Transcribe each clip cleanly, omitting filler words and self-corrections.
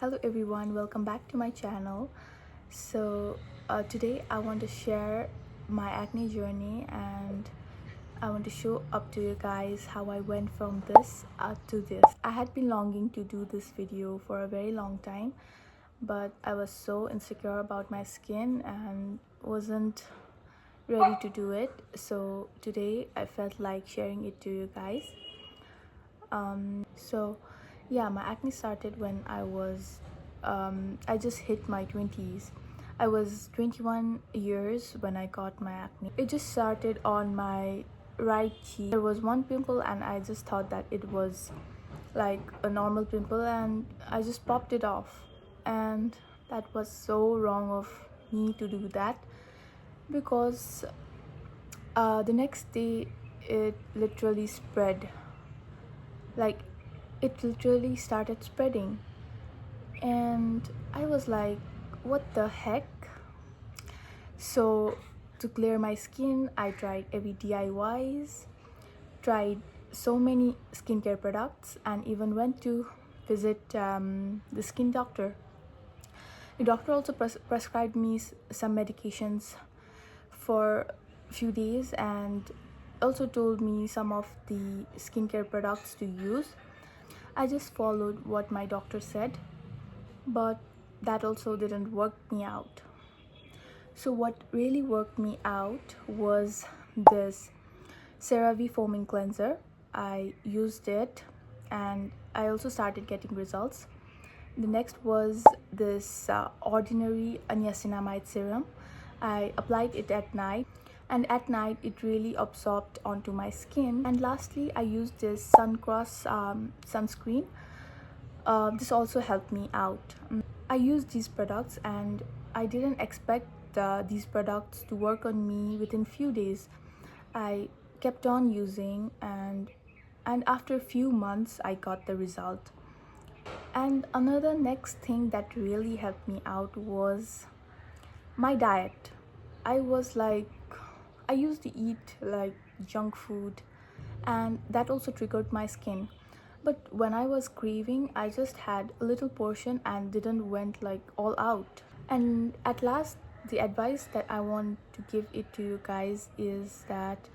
Hello everyone, welcome back to my channel. Today I want to share my acne journey, and I want to show up to you guys how I went from this to this. I had been longing to do this video for a very long time, but I was so insecure about my skin and wasn't ready to do it. So today I felt like sharing it to you guys. My acne started when I just hit my 20s. I was 21 years when I got my acne. It just started on my right cheek. There was one pimple and I just thought that it was like a normal pimple, and I just popped it off. And that was so wrong of me to do that, because the next day it literally spread. Like, it literally started spreading, and I was like, what the heck? So to clear my skin, I tried every DIYs, tried so many skincare products, and even went to visit the skin doctor. The doctor also prescribed me some medications for a few days, and also told me some of the skincare products to use. I just followed what my doctor said, but that also didn't work me out. So what really worked me out was this CeraVe foaming cleanser. I used it and I also started getting results. The next was this ordinary niacinamide serum. I applied it at night, and at night it really absorbed onto my skin. And lastly, I used this sunscreen. This also helped me out. I used these products and I didn't expect these products to work on me within few days. I kept on using, and after a few months I got the result. And another next thing that really helped me out was my diet. I used to eat like junk food, and that also triggered my skin. But when I was craving, I just had a little portion and didn't went like all out. And at last, the advice that I want to give it to you guys is that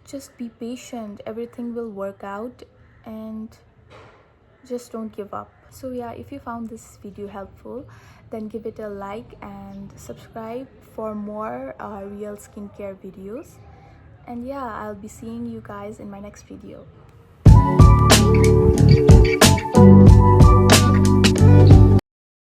just be patient, everything will work out, and just don't give up. So yeah, if you found this video helpful, then give it a like and subscribe for more real skincare videos. And yeah, I'll be seeing you guys in my next video.